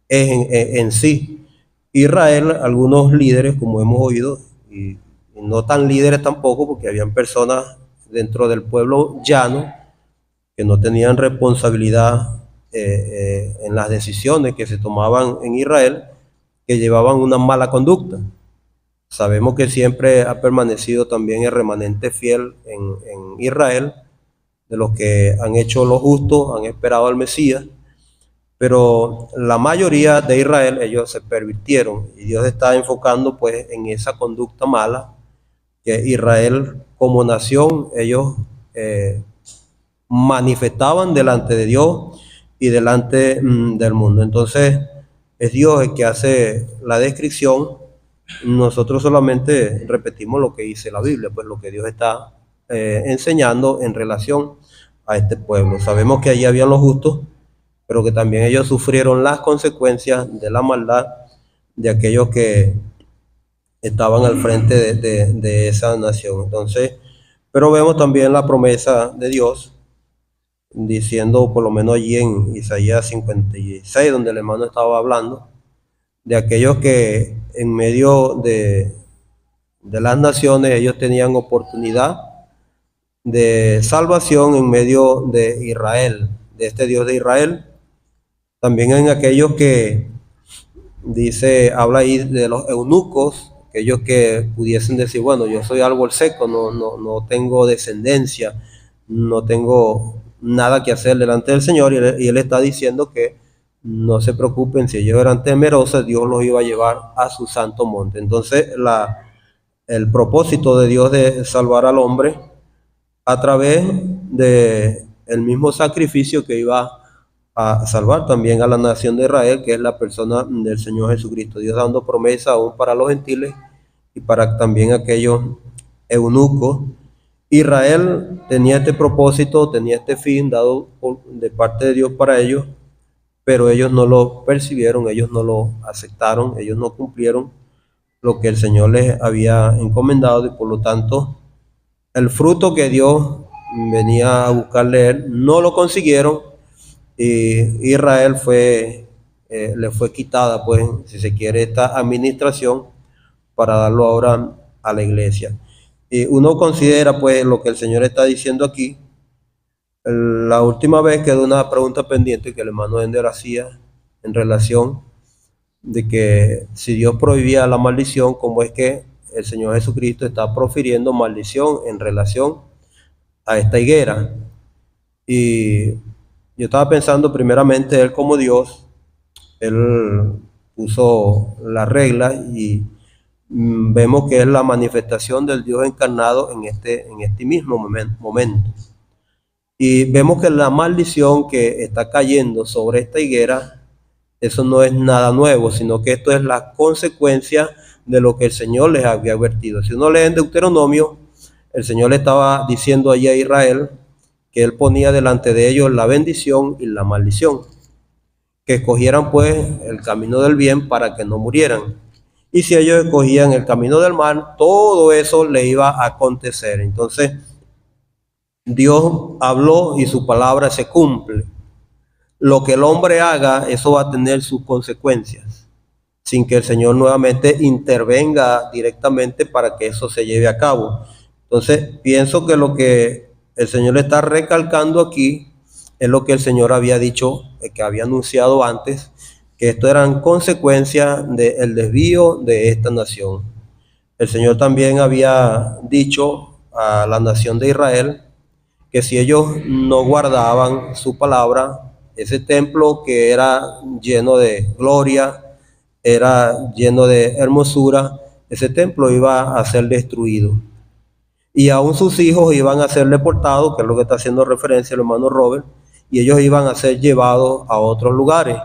es en sí. Israel, algunos líderes, como hemos oído, y no tan líderes tampoco, porque habían personas dentro del pueblo llano que no tenían responsabilidad en las decisiones que se tomaban en Israel, que llevaban una mala conducta. O Sabemos que siempre ha permanecido también el remanente fiel en Israel, de los que han hecho lo justo, han esperado al Mesías, pero la mayoría de Israel, ellos se pervirtieron, y Dios está enfocando pues en esa conducta mala, que Israel como nación, ellos manifestaban delante de Dios y delante del mundo. Entonces es Dios el que hace la descripción. Nosotros solamente repetimos lo que dice la Biblia, pues lo que Dios está enseñando en relación a este pueblo. Sabemos que allí habían los justos, pero que también ellos sufrieron las consecuencias de la maldad de aquellos que estaban al frente de esa nación. Entonces, pero vemos también la promesa de Dios, diciendo, por lo menos allí en Isaías 56, donde el hermano estaba hablando, de aquellos que en medio de las naciones ellos tenían oportunidad de salvación en medio de Israel, de este Dios de Israel. También en aquellos que dice, habla ahí de los eunucos, aquellos que pudiesen decir, bueno, yo soy árbol seco, no tengo descendencia, no tengo nada que hacer delante del Señor, y él está diciendo que no se preocupen, si ellos eran temerosos, Dios los iba a llevar a su santo monte. Entonces el propósito de Dios de salvar al hombre a través de el mismo sacrificio que iba a salvar también a la nación de Israel, que es la persona del Señor Jesucristo. Dios dando promesa aún para los gentiles y para también aquellos eunucos. Israel tenía este propósito, tenía este fin dado de parte de Dios para ellos, pero ellos no lo percibieron, ellos no lo aceptaron, ellos no cumplieron lo que el Señor les había encomendado, y por lo tanto el fruto que Dios venía a buscarle él, no lo consiguieron, y Israel le fue quitada, pues, si se quiere, esta administración para darlo ahora a la iglesia. Y uno considera, pues, lo que el Señor está diciendo aquí. La última vez quedó una pregunta pendiente que el hermano Ender hacía en relación de que si Dios prohibía la maldición, ¿cómo es que el Señor Jesucristo está profiriendo maldición en relación a esta higuera? Y yo estaba pensando, primeramente, Él como Dios, Él puso las reglas, y vemos que es la manifestación del Dios encarnado en este mismo momento. Y vemos que la maldición que está cayendo sobre esta higuera, eso no es nada nuevo, sino que esto es la consecuencia de lo que el Señor les había advertido. Si uno lee en Deuteronomio, el Señor le estaba diciendo allí a Israel que Él ponía delante de ellos la bendición y la maldición, que escogieran pues el camino del bien para que no murieran. Y si ellos escogían el camino del mal, todo eso le iba a acontecer. Entonces, Dios habló y su palabra se cumple. Lo que el hombre haga, eso va a tener sus consecuencias, sin que el Señor nuevamente intervenga directamente para que eso se lleve a cabo. Entonces, pienso que lo que el Señor está recalcando aquí es lo que el Señor había dicho, que había anunciado antes, que esto eran consecuencias del desvío de esta nación. El Señor también había dicho a la nación de Israel que si ellos no guardaban su palabra, ese templo que era lleno de gloria, era lleno de hermosura, ese templo iba a ser destruido. Y aún sus hijos iban a ser deportados, que es lo que está haciendo referencia el hermano Robert, y ellos iban a ser llevados a otros lugares,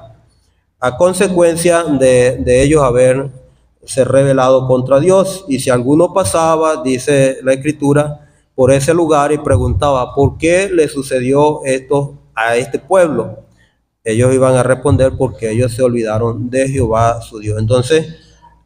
a consecuencia de ellos haberse rebelado contra Dios. Y si alguno pasaba, dice la Escritura, por ese lugar y preguntaba, ¿por qué le sucedió esto a este pueblo? Ellos iban a responder, porque ellos se olvidaron de Jehová su Dios. Entonces,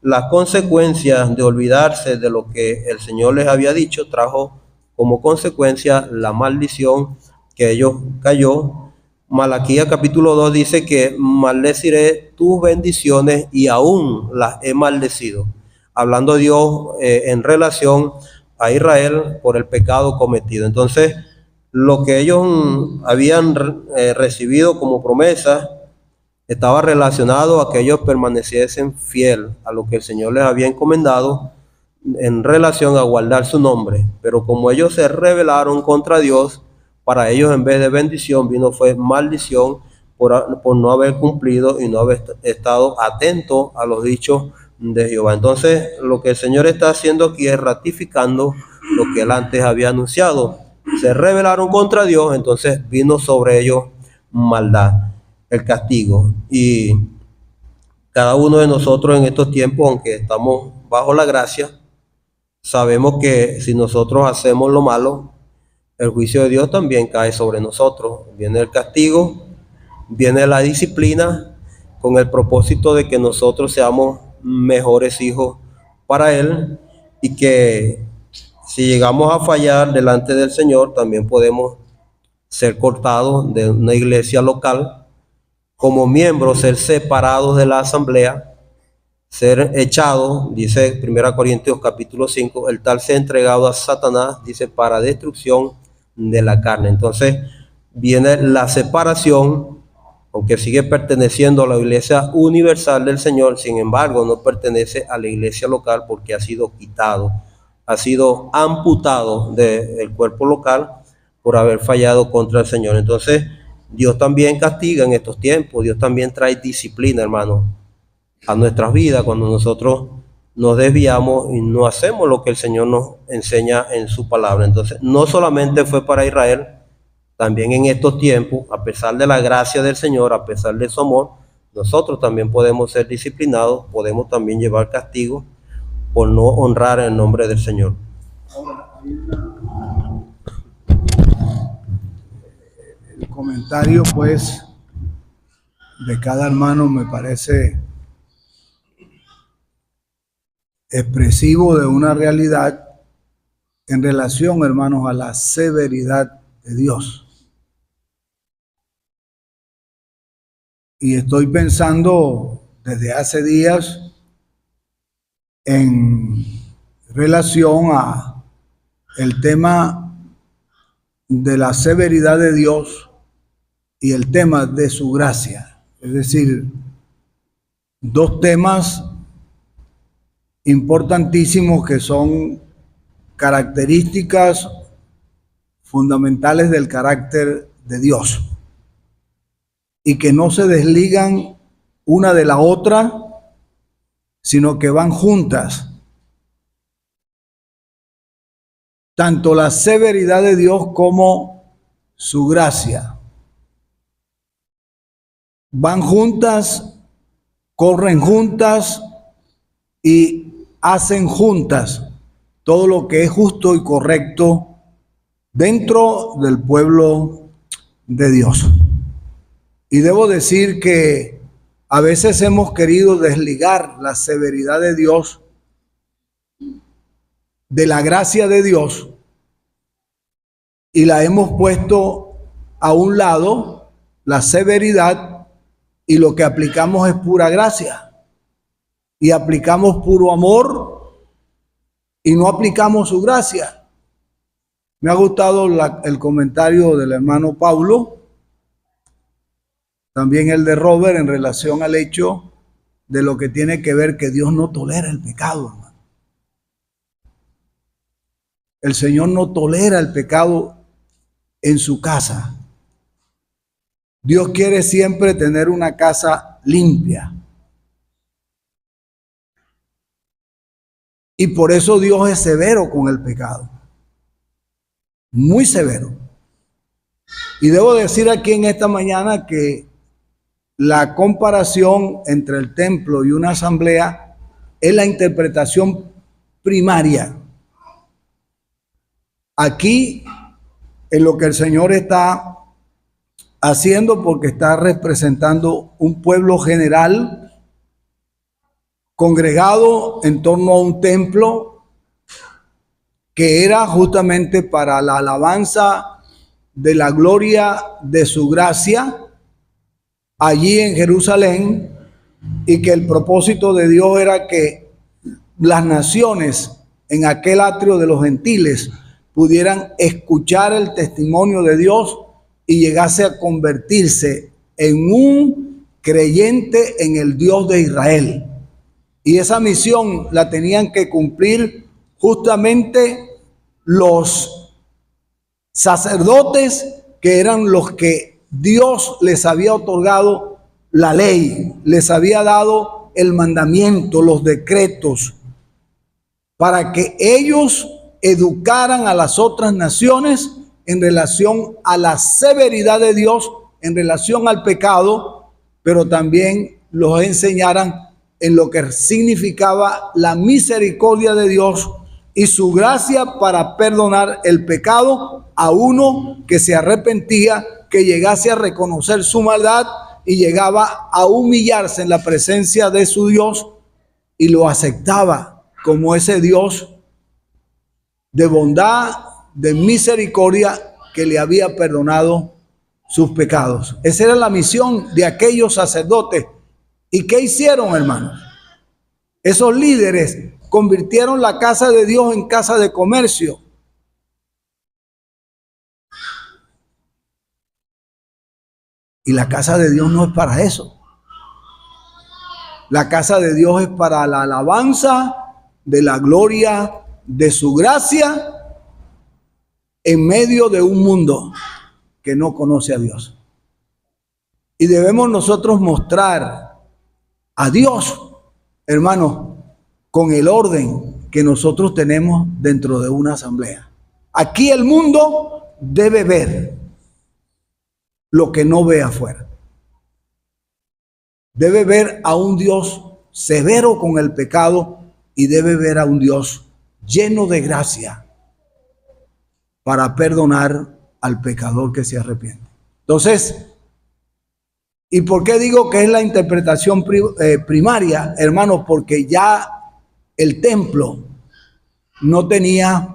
las consecuencias de olvidarse de lo que el Señor les había dicho trajo como consecuencia la maldición que ellos cayó. Malaquías capítulo 2 dice que maldeciré tus bendiciones y aún las he maldecido. Hablando Dios en relación a Israel por el pecado cometido. Entonces, lo que ellos habían recibido como promesa estaba relacionado a que ellos permaneciesen fiel a lo que el Señor les había encomendado, en relación a guardar su nombre. Pero como ellos se rebelaron contra Dios, para ellos en vez de bendición fue maldición por no haber cumplido y no haber estado atento a los dichos de Jehová. Entonces, lo que el Señor está haciendo aquí es ratificando lo que él antes había anunciado. Se rebelaron contra Dios, entonces vino sobre ellos maldad, el castigo. Y cada uno de nosotros en estos tiempos, aunque estamos bajo la gracia, sabemos que si nosotros hacemos lo malo, el juicio de Dios también cae sobre nosotros. Viene el castigo, viene la disciplina, con el propósito de que nosotros seamos mejores hijos para Él, y que si llegamos a fallar delante del Señor, también podemos ser cortados de una iglesia local, como miembros ser separados de la asamblea, ser echados, dice 1 Corintios capítulo 5, el tal sea entregado a Satanás, dice, para destrucción de la carne. Entonces viene la separación, aunque sigue perteneciendo a la iglesia universal del Señor, sin embargo no pertenece a la iglesia local porque ha sido quitado, ha sido amputado del cuerpo local por haber fallado contra el Señor. Entonces Dios también castiga en estos tiempos, Dios también trae disciplina, hermano, a nuestras vidas cuando nosotros nos desviamos y no hacemos lo que el Señor nos enseña en su palabra. Entonces, no solamente fue para Israel, también en estos tiempos, a pesar de la gracia del Señor, a pesar de su amor, nosotros también podemos ser disciplinados, podemos también llevar castigo por no honrar el nombre del Señor. El comentario, pues, de cada hermano me parece expresivo de una realidad en relación, hermanos, a la severidad de Dios. Y estoy pensando desde hace días en relación a el tema de la severidad de Dios y el tema de su gracia. Es decir, dos temas importantísimos que son características fundamentales del carácter de Dios y que no se desligan una de la otra, sino que van juntas. Tanto la severidad de Dios como su gracia van juntas, corren juntas y hacen juntas todo lo que es justo y correcto dentro del pueblo de Dios. Y debo decir que a veces hemos querido desligar la severidad de Dios de la gracia de Dios y la hemos puesto a un lado, la severidad, y lo que aplicamos es pura gracia. Y aplicamos puro amor y no aplicamos su gracia. Me ha gustado el comentario del hermano Paulo, también el de Robert, en relación al hecho de lo que tiene que ver que Dios no tolera el pecado, hermano. El Señor no tolera el pecado en su casa. Dios quiere siempre tener una casa limpia. Y por eso Dios es severo con el pecado. Muy severo. Y debo decir aquí en esta mañana que la comparación entre el templo y una asamblea es la interpretación primaria. Aquí es lo que el Señor está haciendo, porque está representando un pueblo general congregado en torno a un templo que era justamente para la alabanza de la gloria de su gracia allí en Jerusalén, y que el propósito de Dios era que las naciones en aquel atrio de los gentiles pudieran escuchar el testimonio de Dios y llegase a convertirse en un creyente en el Dios de Israel. Y esa misión la tenían que cumplir justamente los sacerdotes, que eran los que Dios les había otorgado la ley, les había dado el mandamiento, los decretos, para que ellos educaran a las otras naciones en relación a la severidad de Dios, en relación al pecado, pero también los enseñaran en lo que significaba la misericordia de Dios y su gracia para perdonar el pecado a uno que se arrepentía, que llegase a reconocer su maldad y llegaba a humillarse en la presencia de su Dios y lo aceptaba como ese Dios de bondad, de misericordia, que le había perdonado sus pecados. Esa era la misión de aquellos sacerdotes. ¿Y qué hicieron, hermanos? Esos líderes convirtieron la casa de Dios en casa de comercio. Y la casa de Dios no es para eso. La casa de Dios es para la alabanza de la gloria de su gracia en medio de un mundo que no conoce a Dios. Y debemos nosotros mostrar a Dios, hermanos, con el orden que nosotros tenemos dentro de una asamblea. Aquí el mundo debe ver lo que no ve afuera. Debe ver a un Dios severo con el pecado y debe ver a un Dios lleno de gracia para perdonar al pecador que se arrepiente. Entonces, ¿y por qué digo que es la interpretación primaria, hermanos? Porque ya el templo no tenía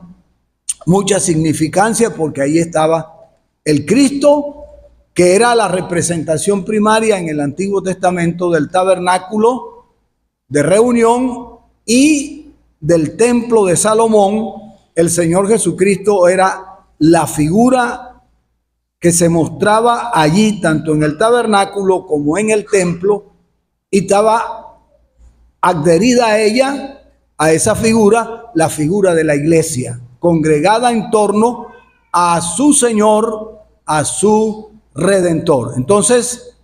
mucha significancia, porque ahí estaba el Cristo, que era la representación primaria en el Antiguo Testamento del tabernáculo de reunión y del templo de Salomón. El Señor Jesucristo era la figura que se mostraba allí, tanto en el tabernáculo como en el templo, y estaba adherida a ella, a esa figura, la figura de la iglesia, congregada en torno a su Señor, a su Redentor. Entonces,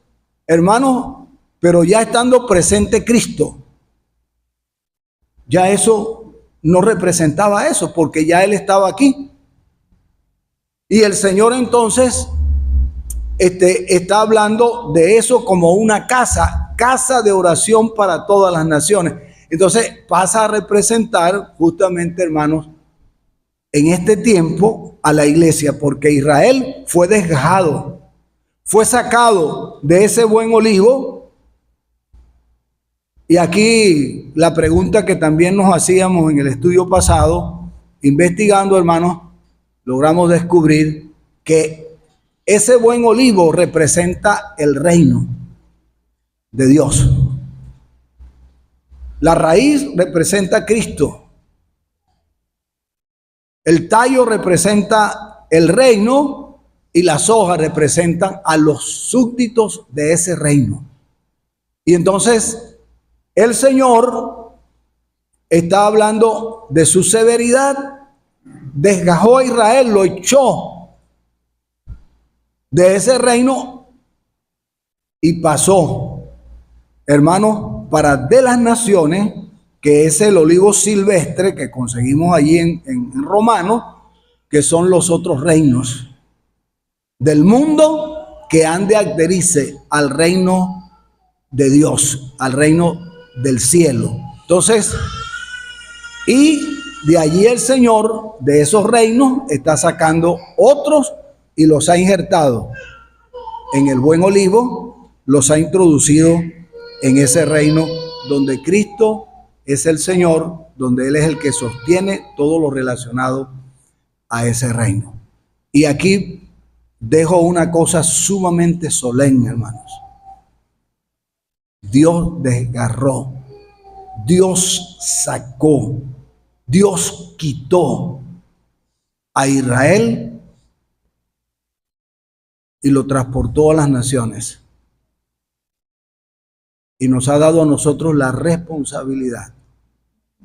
hermanos, pero ya estando presente Cristo, ya eso no representaba eso, porque ya Él estaba aquí. Y el Señor entonces está hablando de eso como una casa de oración para todas las naciones. Entonces pasa a representar justamente, hermanos, en este tiempo a la iglesia, porque Israel fue desgajado, fue sacado de ese buen olivo. Y aquí la pregunta que también nos hacíamos en el estudio pasado, investigando, hermanos, logramos descubrir que ese buen olivo representa el reino de Dios. La raíz representa a Cristo. El tallo representa el reino y las hojas representan a los súbditos de ese reino. Y entonces el Señor está hablando de su severidad. Desgajó a Israel, lo echó de ese reino y pasó, hermanos, para de las naciones, que es el olivo silvestre que conseguimos allí en Romanos, que son los otros reinos del mundo que han de adherirse al reino de Dios, al reino del cielo. Entonces, y de allí el Señor, de esos reinos, está sacando otros y los ha injertado en el buen olivo, los ha introducido en ese reino donde Cristo es el Señor, donde Él es el que sostiene todo lo relacionado a ese reino. Y aquí dejo una cosa sumamente solemne, hermanos. Dios desgarró, Dios sacó, Dios quitó a Israel y lo transportó a las naciones. Y nos ha dado a nosotros la responsabilidad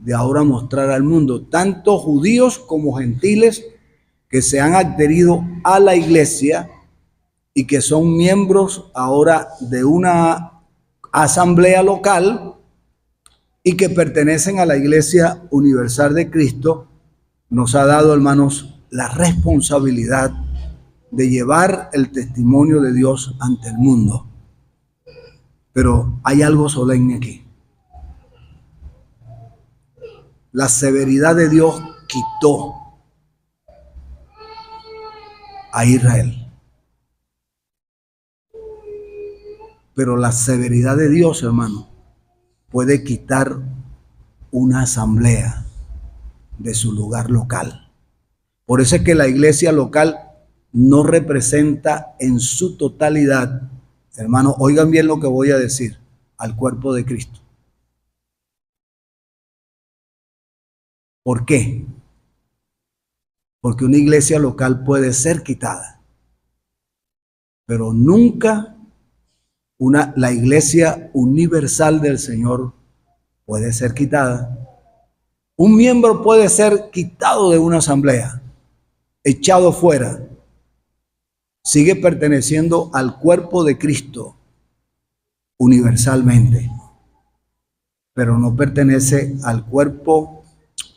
de ahora mostrar al mundo, tanto judíos como gentiles que se han adherido a la iglesia y que son miembros ahora de una asamblea local y que pertenecen a la Iglesia Universal de Cristo, nos ha dado, hermanos, la responsabilidad de llevar el testimonio de Dios ante el mundo. Pero hay algo solemne aquí. La severidad de Dios quitó a Israel. Pero la severidad de Dios, hermano, puede quitar una asamblea de su lugar local. Por eso es que la iglesia local no representa en su totalidad, hermano, oigan bien lo que voy a decir, al cuerpo de Cristo. ¿Por qué? Porque una iglesia local puede ser quitada, pero nunca la iglesia universal del Señor puede ser quitada. Un miembro puede ser quitado de una asamblea, echado fuera. Sigue perteneciendo al cuerpo de Cristo universalmente, pero no pertenece al cuerpo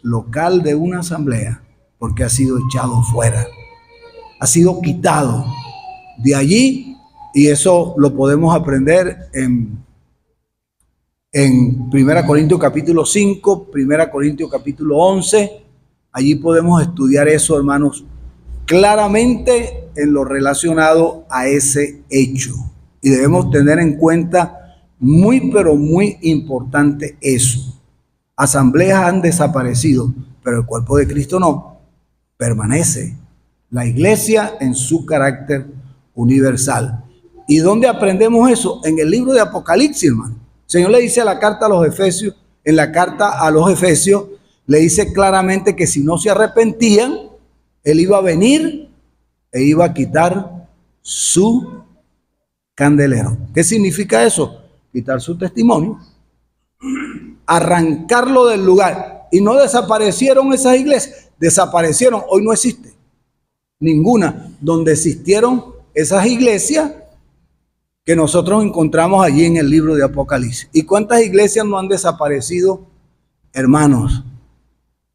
local de una asamblea porque ha sido echado fuera, ha sido quitado de allí. Y eso lo podemos aprender en 1 Corintios capítulo 5, 1 Corintios capítulo 11. Allí podemos estudiar eso, hermanos, claramente en lo relacionado a ese hecho. Y debemos tener en cuenta muy, pero muy importante eso. Asambleas han desaparecido, pero el cuerpo de Cristo no, permanece. La iglesia en su carácter universal. ¿Y dónde aprendemos eso? En el libro de Apocalipsis, hermano. El Señor le dice a la carta a los Efesios, en la carta a los Efesios, le dice claramente que si no se arrepentían, Él iba a venir e iba a quitar su candelero. ¿Qué significa eso? Quitar su testimonio, arrancarlo del lugar. Y no desaparecieron esas iglesias, desaparecieron, hoy no existe ninguna. Donde existieron esas iglesias que nosotros encontramos allí en el libro de Apocalipsis. ¿Y cuántas iglesias no han desaparecido, hermanos?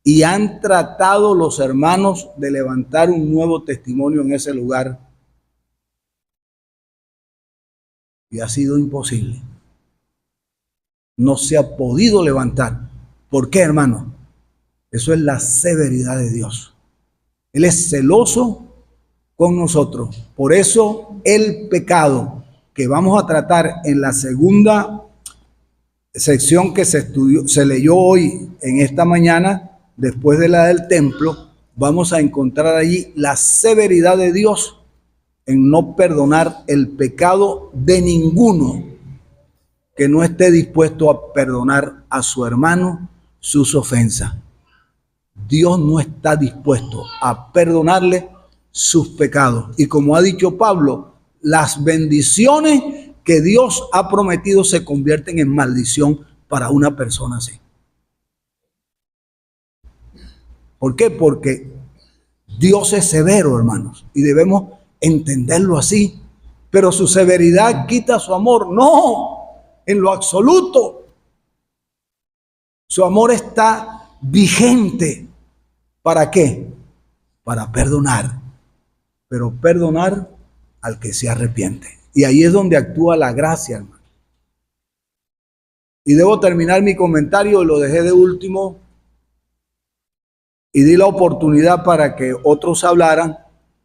Y han tratado los hermanos de levantar un nuevo testimonio en ese lugar. Y ha sido imposible. No se ha podido levantar. ¿Por qué, hermano? Eso es la severidad de Dios. Él es celoso con nosotros. Por eso el pecado que vamos a tratar en la segunda sección que se leyó hoy en esta mañana, después de la del templo, vamos a encontrar allí la severidad de Dios en no perdonar el pecado de ninguno que no esté dispuesto a perdonar a su hermano sus ofensas. Dios no está dispuesto a perdonarle sus pecados. Y como ha dicho Pablo, las bendiciones que Dios ha prometido se convierten en maldición para una persona así. ¿Por qué? Porque Dios es severo, hermanos, y debemos entenderlo así. Pero su severidad quita su amor. No, en lo absoluto. Su amor está vigente. ¿Para qué? Para perdonar. Pero perdonar al que se arrepiente. Y ahí es donde actúa la gracia, hermano. Y debo terminar mi comentario, lo dejé de último y di la oportunidad para que otros hablaran,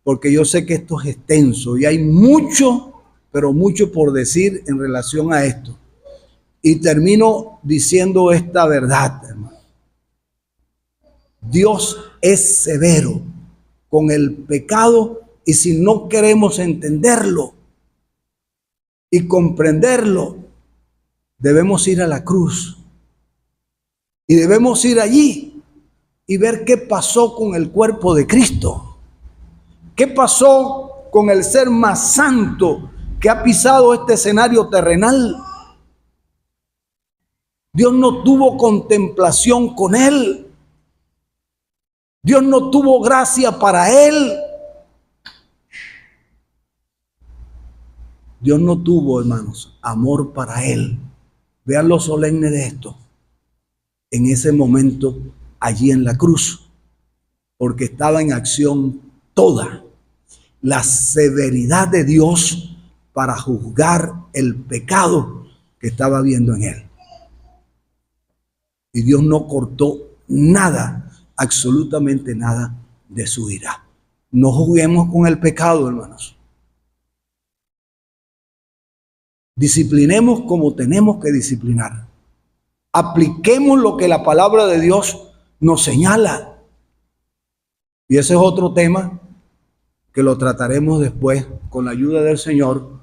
porque yo sé que esto es extenso y hay mucho, pero mucho por decir en relación a esto. Y termino diciendo esta verdad, hermano. Dios es severo con el pecado. Y si no queremos entenderlo y comprenderlo, debemos ir a la cruz. Y debemos ir allí y ver qué pasó con el cuerpo de Cristo. ¿Qué pasó con el ser más santo que ha pisado este escenario terrenal? Dios no tuvo contemplación con él. Dios no tuvo gracia para él. Dios no tuvo, hermanos, amor para él. Vean lo solemne de esto. En ese momento, allí en la cruz, porque estaba en acción toda la severidad de Dios para juzgar el pecado que estaba viendo en él. Y Dios no cortó nada, absolutamente nada de su ira. No juguemos con el pecado, hermanos. Disciplinemos como tenemos que disciplinar. Apliquemos lo que la palabra de Dios nos señala. Y ese es otro tema que lo trataremos después con la ayuda del Señor,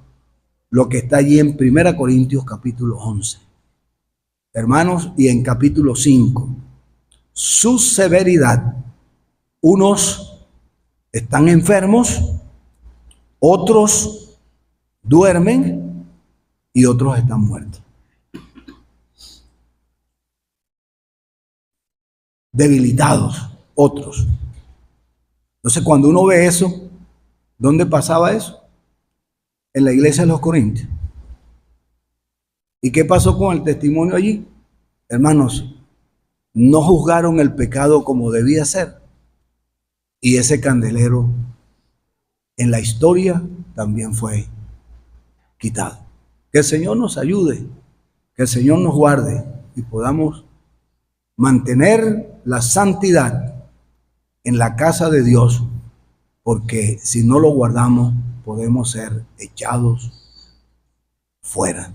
lo que está allí en 1 Corintios capítulo 11. Hermanos, y en capítulo 5, su severidad. Unos están enfermos, otros duermen y otros están muertos. Debilitados, otros. Entonces, cuando uno ve eso, ¿dónde pasaba eso? En la iglesia de los Corintios. ¿Y qué pasó con el testimonio allí? Hermanos, no juzgaron el pecado como debía ser. Y ese candelero en la historia también fue quitado. Que el Señor nos ayude, que el Señor nos guarde y podamos mantener la santidad en la casa de Dios, porque si no lo guardamos podemos ser echados fuera.